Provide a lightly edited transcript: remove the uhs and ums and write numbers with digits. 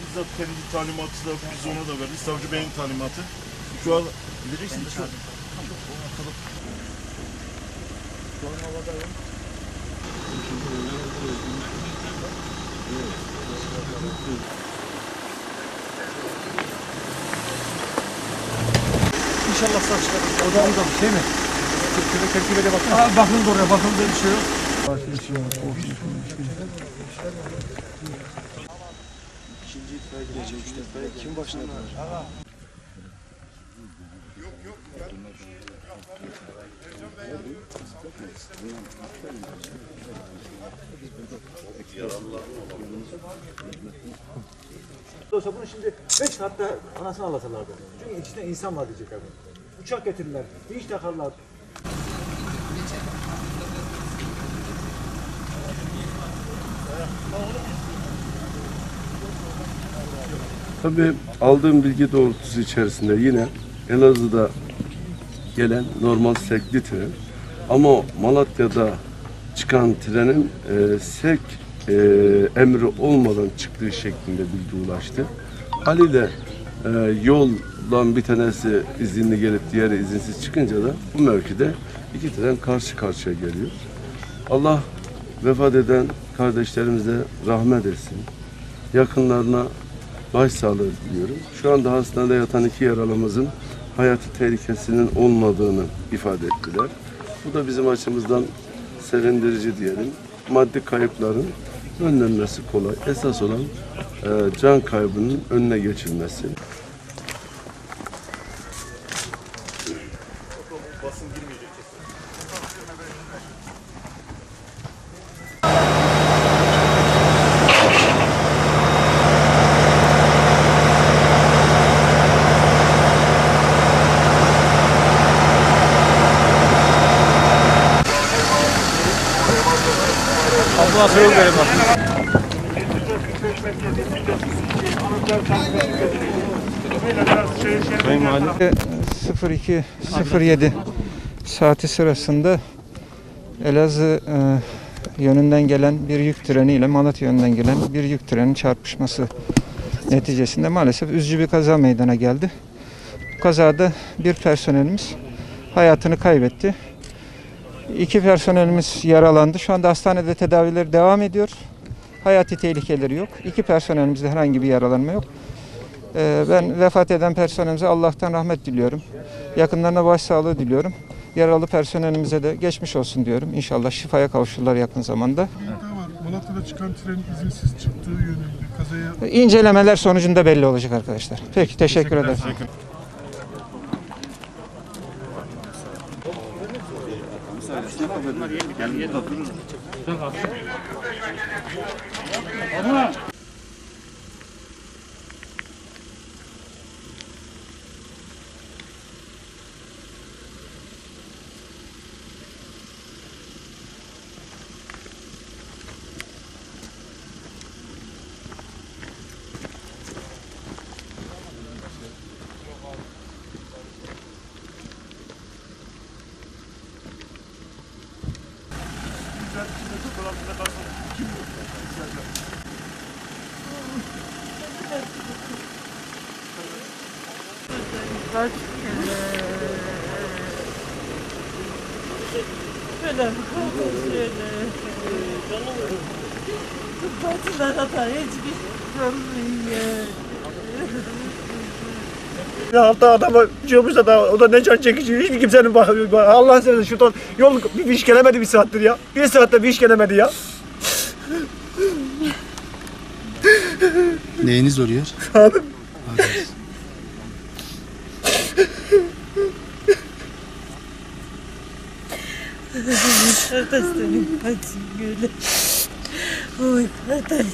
bizzat kendi talimatıyla biz ona da verdik. Savcı Bey'in talimatı. Şu an gideceksin dışarı. Şu an havadayım. İnşallah sağ çıkarız. O da şey mi? Tepkide bakın. Bakın da oraya, bakın da bir şey yok. İkinci itfaiye gidecek, üçte itfaiye kim başına yapar? Yok. Olsa bunu şimdi 5 saatte anasını anlatırlardı. Çünkü içinde insan var diyecek abi. Uçak getirirler, bir iş takarlar. Tabii aldığım bilgi doğrultusu içerisinde yine Elazığ'da gelen normal sekli tren ama Malatya'da çıkan trenin sevk emri olmadan çıktığı şeklinde bilgi ulaştı. Haliyle yoldan bir tanesi izinli gelip diğeri izinsiz çıkınca da bu mevkide iki tren karşı karşıya geliyor. Allah vefat eden kardeşlerimize rahmet etsin. Yakınlarına başsağlığı diliyorum. Şu anda hastanede yatan iki yaralımızın hayati tehlikesinin olmadığını ifade ettiler. Bu da bizim açımızdan sevindirici diyelim. Maddi kayıpların önlenmesi kolay. Esas olan can kaybının önüne geçilmesi. Basın girmeyecek. Ambulans yol verin bak. Sayın Valim. 02:07 saati sırasında Elazığ yönünden gelen bir yük treni ile Malatya yönünden gelen bir yük trenin çarpışması neticesinde maalesef üzücü bir kaza meydana geldi. Bu kazada bir personelimiz hayatını kaybetti. İki personelimiz yaralandı. Şu anda hastanede tedavileri devam ediyor. Hayati tehlikeleri yok. İki personelimizde herhangi bir yaralanma yok. Ben vefat eden personelimize Allah'tan rahmet diliyorum. Yakınlarına başsağlığı diliyorum. Yaralı personelimize de geçmiş olsun diyorum. İnşallah şifaya kavuşurlar yakın zamanda. Malatya'da çıkan trenin izinsiz çıktığı yönünde kazaya... İncelemeler sonucunda belli olacak arkadaşlar. Peki, teşekkür ederim. Kaç böyle Partiler hata hiçbir görmüyor. Hatta adama şey olmuşsa da o da ne can çekici, hiçbir kimsenin bakmıyor. Allah'ın seversen şuradan yol bir iş gelemedi bir saattir ya. Bir saatte bir iş gelemedi ya. Neyiniz oluyor? Abi. Kardeşlerim kaçın böyle. Oy kardeş.